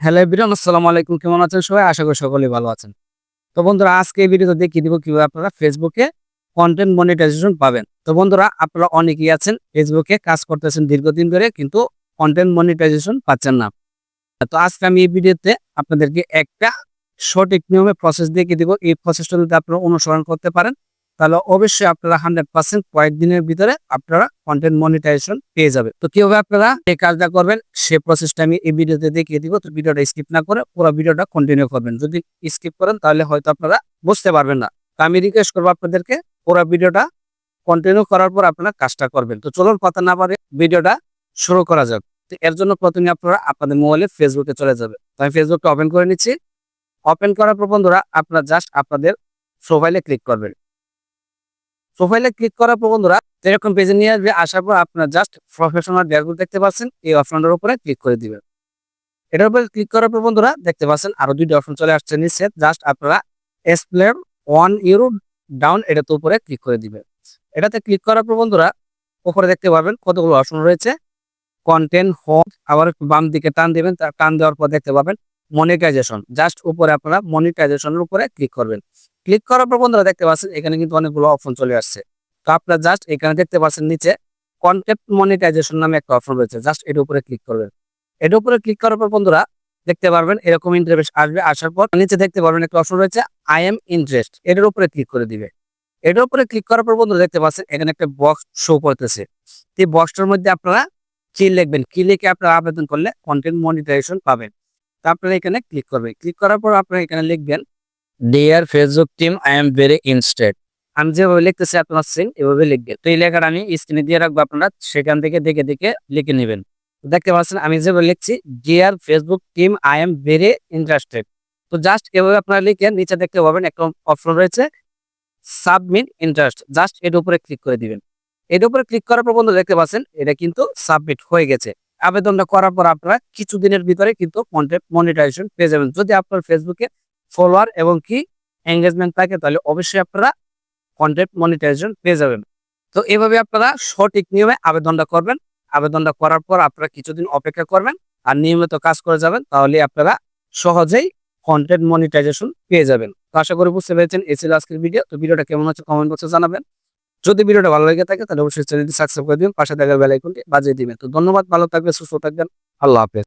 Hello everyone, আসসালামু আলাইকুম। কেমন আছেন সবাই? আশা করি সকলেই ভালো আছেন। তো বন্ধুরা, আজকে এই ভিডিওতে দেখিয়ে দিব কিভাবে আপনারা ফেসবুকে কন্টেন্ট মনিটাইজেশন পাবেন। তো বন্ধুরা, আপনারা অনেকেই আছেন ফেসবুকে কাজ করতেছেন দীর্ঘদিন ধরে, কিন্তু কন্টেন্ট মনিটাইজেশন পাচ্ছেন না। তো আজকে আমি এই ভিডিওতে আপনাদেরকে একটা সঠিক নিয়মে প্রসেস দেখিয়ে দিব। এই প্রসেসটা যদি আপনারা অনুসরণ করতে পারেন, তাহলে অবশ্যই আপনারা 100% কয়েকদিনের ভিতরে আপনারা কন্টেন্ট মনিটাইজেশন পেয়ে যাবে। তো কিভাবে আপনারা এই কাজটা করবেন সেই প্রসেসটা আমি এই ভিডিওতে দেখিয়ে দিব। তো ভিডিওটা স্কিপ না করে পুরো ভিডিওটা কন্টিনিউ করবেন। যদি স্কিপ করেন তাহলে হয়তো আপনারা বুঝতে পারবেন না। তো আমি রিকোয়েস্ট করবো আপনাদেরকে পুরো ভিডিওটা কন্টিনিউ করার পর আপনারা কাজটা করবেন। তো চলুন কথা না বাড়িয়ে ভিডিওটা শুরু করা যাক। তো এর জন্য প্রথমে আপনারা আপনাদের মোবাইলে ফেসবুকে চলে যাবে। তো আমি ফেসবুকটা ওপেন করে নিচ্ছি। ওপেন করার পর বন্ধুরা, আপনারা জাস্ট আপনাদের প্রোফাইলে ক্লিক করবেন। প্রোফাইলে ক্লিক করার পর বন্ধুরা এরকম পেজে নিয়ে আসবে। আসার পর আপনারা জাস্ট প্রফেশনাল ড্যাশবোর্ড দেখতে পাচ্ছেন, এই অপশনটার উপরে ক্লিক করে দিবেন। এটার উপরে ক্লিক করার পর বন্ধুরা দেখতে পাচ্ছেন আরো দুইটা অপশন চলে আসছে নিচে। জাস্ট আপনারা এক্সপ্লেন 1 ইউরো ডাউন এটাতে উপরে ক্লিক করে দিবেন। এটাতে ক্লিক করার পর বন্ধুরা উপরে দেখতে পাবেন কতগুলো অপশন রয়েছে। কন্টেন্ট হোম, আবার একটু বাম দিকে টান দিবেন। টান দেওয়ার পর দেখতে পাবেন মনিটাইজেশন। জাস্ট উপরে আপনারা মনিটাইজেশনের উপরে ক্লিক করবেন। ক্লিক করার পর বন্ধুরা দেখতে পাচ্ছেন এখানে কিন্তু অনেকগুলো অপশন চলে আসছে। তো আপনারা জাস্ট এখানে দেখতে পাচ্ছেন নিচে কন্টেন্ট মনিটাইজেশন নামে একটা অপশন রয়েছে। জাস্ট এর উপরে ক্লিক করবেন। এর উপরে ক্লিক করার পর বন্ধুরা দেখতে পারবেন এরকম ইন্টারফেস আসবে। আসার পর নিচে দেখতে পারবেন একটা অপশন রয়েছে আই এম ইন্টারেস্ট, এর উপরে ক্লিক করে দিবে। এর উপরে ক্লিক করার পর বন্ধুরা দেখতে পাচ্ছেন এখানে একটা বক্স শো করতেছে। এই বক্সটার মধ্যে আপনারা কি লিখবেন, কি লিখে আপনারা আবেদন করলে কন্টেন্ট মনিটাইজেশন পাবেন। তো আপনারা এখানে ক্লিক করবেন। ক্লিক করার পর আপনারা এখানে লিখবেন dear Facebook team, I am very interested. আমি যেভাবে লিখতেছি আপনারা সেম এভাবে লিখবেন। তো এই লেখাটা আমি স্ক্রিনে দিয়ে রাখবো, আপনারা সেখান থেকে দেখে দেখে লিখে নেবেন। দেখতে পাচ্ছেন আমি যেভাবে লিখছি dear Facebook team, I am very interested. তো জাস্ট এভাবে আপনারা লিখেন। নিচে দেখতে পাবেন একটা অপশন রয়েছে সাবমিট ইন্টারেস্ট। জাস্ট এর উপরে ক্লিক করে দিবেন। এর উপরে ক্লিক করার পর বন্ধু দেখতে পাচ্ছেন এটা কিন্তু সাবমিট হয়ে গেছে। আবেদনটা করার পর আপনারা কিছুদিনের ভিতরে কিন্তু কন্টেন্ট মনিটাইজেশন পেয়ে যাবেন। যদি আপনার ফেসবুকে ফলোয়ার এবং কি এঙ্গেজমেন্ট থাকে তাহলে অবশ্যই আপনারা কন্টেন্ট মনিটাইজেশন পেয়ে যাবেন। তো এভাবে আপনারা সঠিক নিয়মে আবেদনটা করবেন। আবেদনটা করার পর আপনারা কিছুদিন অপেক্ষা করবেন আর নিয়মিত কাজ করে যাবেন, তাহলে আপনারা সহজেই কন্টেন্ট মনিটাইজেশন পেয়ে যাবেন। তো আশা করি বুঝতে পেরেছেন। এই ছিল আজকের ভিডিও। তো ভিডিওটা কেমন হচ্ছে কমেন্ট বক্সে জানাবেন। যদি ভিডিওটা ভালো লেগে থাকে তাহলে অবশ্যই চ্যানেলটি সাবস্ক্রাইব করে দিবেন, পাশে থাকা বেল আইকনটি বাজিয়ে দিবেন। তো ধন্যবাদ, ভালো থাকবেন, সুস্থ থাকবেন, আল্লাহ হাফেজ।